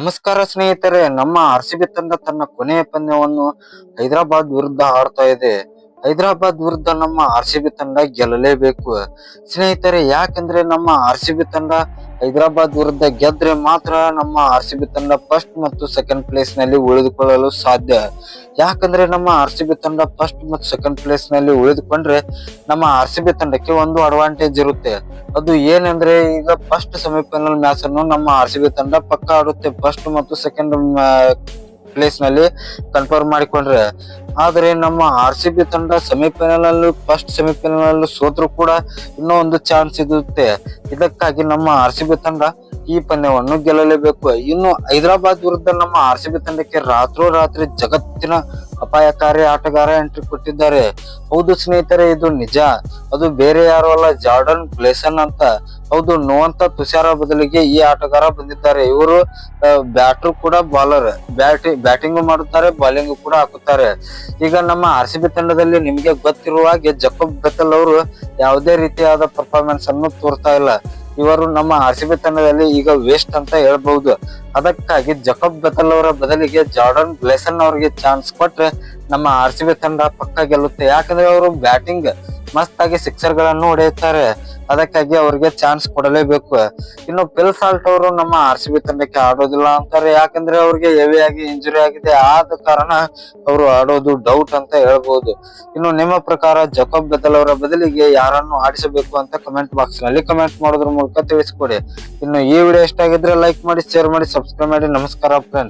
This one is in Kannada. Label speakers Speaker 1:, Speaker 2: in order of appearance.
Speaker 1: ನಮಸ್ಕಾರ ಸ್ನೇಹಿತರೆ, ನಮ್ಮ ಆರ್ಸಿಬಿ ತಂಡ ತನ್ನ ಕೊನೆಯ ಪಂದ್ಯವನ್ನು ಹೈದರಾಬಾದ್ ವಿರುದ್ಧ ಆಡ್ತಾ ಇದೆ. ಹೈದರಾಬಾದ್ ವಿರುದ್ಧ ನಮ್ಮ ಆರ್ಸಿಬಿ ತಂಡ ಗೆಲ್ಲಲೇಬೇಕು ಸ್ನೇಹಿತರೆ. ಯಾಕಂದ್ರೆ ನಮ್ಮ ಆರ್ಸಿಬಿ ತಂಡ ಹೈದರಾಬಾದ್ ವಿರುದ್ಧ ಗೆದ್ರೆ ಮಾತ್ರ ನಮ್ಮ ಆರ್ಸಿಬಿ ತಂಡ ಫಸ್ಟ್ ಮತ್ತು ಸೆಕೆಂಡ್ ಪ್ಲೇಸ್ ನಲ್ಲಿ ಉಳಿದುಕೊಳ್ಳಲು ಸಾಧ್ಯ. ಯಾಕಂದ್ರೆ ನಮ್ಮ ಆರ್ಸಿಬಿ ತಂಡ ಫಸ್ಟ್ ಮತ್ತು ಸೆಕೆಂಡ್ ಪ್ಲೇಸ್ ನಲ್ಲಿ ಉಳಿದುಕೊಂಡ್ರೆ ನಮ್ಮ ಆರ್ಸಿಬಿ ತಂಡಕ್ಕೆ ಒಂದು ಅಡ್ವಾಂಟೇಜ್ ಇರುತ್ತೆ. ಅದು ಏನಂದ್ರೆ, ಈಗ ಫಸ್ಟ್ ಸೆಮಿಫೈನಲ್ ಮ್ಯಾಚ್ ಅನ್ನು ನಮ್ಮ ಆರ್ಸಿಬಿ ತಂಡ ಪಕ್ಕ ಆಡುತ್ತೆ ಫಸ್ಟ್ ಮತ್ತು ಸೆಕೆಂಡ್ ಪ್ಲೇಸ್ ನಲ್ಲಿ ಕನ್ಫರ್ಮ್ ಮಾಡಿಕೊಂಡ್ರೆ. ಆದ್ರೆ ನಮ್ಮ ಆರ್ಸಿಬಿ ತಂಡ ಫಸ್ಟ್ ಸೆಮಿಫೈನಲ್ ಸೋತ್ರು ಕೂಡ ಇನ್ನೂ ಒಂದು ಚಾನ್ಸ್ ಇರುತ್ತೆ. ಇದಕ್ಕಾಗಿ ನಮ್ಮ ಆರ್ಸಿಬಿ ತಂಡ ಈ ಪಂದ್ಯವನ್ನು ಗೆಲ್ಲಲೇಬೇಕು. ಇನ್ನು ಹೈದರಾಬಾದ್ ವಿರುದ್ಧ ನಮ್ಮ ಆರ್ಸಿಬಿ ತಂಡಕ್ಕೆ ರಾತ್ರೋರಾತ್ರಿ ಜಗತ್ತಿನ ಅಪಾಯಕಾರಿ ಆಟಗಾರ ಎಂಟ್ರಿ ಕೊಟ್ಟಿದ್ದಾರೆ. ಹೌದು ಸ್ನೇಹಿತರೆ, ಇದು ನಿಜ. ಅದು ಬೇರೆ ಯಾರು ಅಲ್ಲ, ಜಾರ್ಡನ್ ಗ್ಲೇಸನ್ ಅಂತ. ಹೌದು, ನೋವಂತ ತುಷಾರ ಬದಲಿಗೆ ಈ ಆಟಗಾರ ಬಂದಿದ್ದಾರೆ. ಇವರು ಬ್ಯಾಟರ್ ಕೂಡ ಬಾಲರ್, ಬ್ಯಾಟಿಂಗ್ ಮಾಡುತ್ತಾರೆ, ಬಾಲಿಂಗ್ ಕೂಡ ಹಾಕುತ್ತಾರೆ. ಈಗ ನಮ್ಮ ಆರ್ಸಿಬಿ ತಂಡದಲ್ಲಿ ನಿಮ್ಗೆ ಗೊತ್ತಿರುವ ಹಾಗೆ ಜಕೋಬ್ ಬೆಥೆಲ್ ಅವರು ಯಾವುದೇ ರೀತಿಯಾದ ಪರ್ಫಾರ್ಮೆನ್ಸ್ ಅನ್ನು ತೋರ್ತಾ ಇಲ್ಲ. ಇವರು ನಮ್ಮ ಆರ್ಸಿಬಿ ತಂಡದಲ್ಲಿ ಈಗ ವೇಸ್ಟ್ ಅಂತ ಹೇಳ್ಬಹುದು. ಅದಕ್ಕಾಗಿ ಜಕೋಬ್ ಬೆಥೆಲ್ ಅವರ ಬದಲಿಗೆ ಜಾರ್ಡನ್ ಗ್ಲೇಸನ್ ಅವರಿಗೆ ಚಾನ್ಸ್ ಕೊಟ್ರೆ ನಮ್ಮ ಆರ್ಸಿಬಿ ತಂಡ ಪಕ್ಕ ಗೆಲ್ಲುತ್ತೆ. ಯಾಕಂದ್ರೆ ಅವರು ಬ್ಯಾಟಿಂಗ್ ಮಸ್ತ್ ಆಗಿ ಸಿಕ್ಸರ್ ಗಳನ್ನು ಹೊಡೆಯುತ್ತಾರೆ. ಅದಕ್ಕಾಗಿ ಅವ್ರಿಗೆ ಚಾನ್ಸ್ ಕೊಡಲೇಬೇಕು. ಇನ್ನು ಫಿಲ್ ಸಾಲ್ಟ್ ಅವರು ನಮ್ಮ ಆರ್ಸಿಬಿ ತಂಡಕ್ಕೆ ಆಡೋದಿಲ್ಲ ಅಂತಾರೆ. ಯಾಕಂದ್ರೆ ಅವ್ರಿಗೆ ಹೆವಿ ಆಗಿ ಇಂಜುರಿ ಆಗಿದೆ. ಆದ ಕಾರಣ ಅವರು ಆಡೋದು ಡೌಟ್ ಅಂತ ಹೇಳ್ಬಹುದು. ಇನ್ನು ನಿಮ್ಮ ಪ್ರಕಾರ ಜಕೋಬ್ ಬೆಥೆಲ್ ಅವರ ಬದಲಿಗೆ ಯಾರನ್ನು ಆಡಿಸಬೇಕು ಅಂತ ಕಮೆಂಟ್ ಬಾಕ್ಸ್ ನಲ್ಲಿ ಕಮೆಂಟ್ ಮಾಡೋದ್ರ ಮೂಲಕ ತಿಳಿಸ್ಕೊಡಿ. ಇನ್ನು ಈ ವಿಡಿಯೋ ಇಷ್ಟ ಆಗಿದ್ರೆ ಲೈಕ್ ಮಾಡಿ, ಶೇರ್ ಮಾಡಿ, ಸಬ್ಸ್ಕ್ರೈಬ್ ಮಾಡಿ. ನಮಸ್ಕಾರ ಫ್ರೆಂಡ್ಸ್.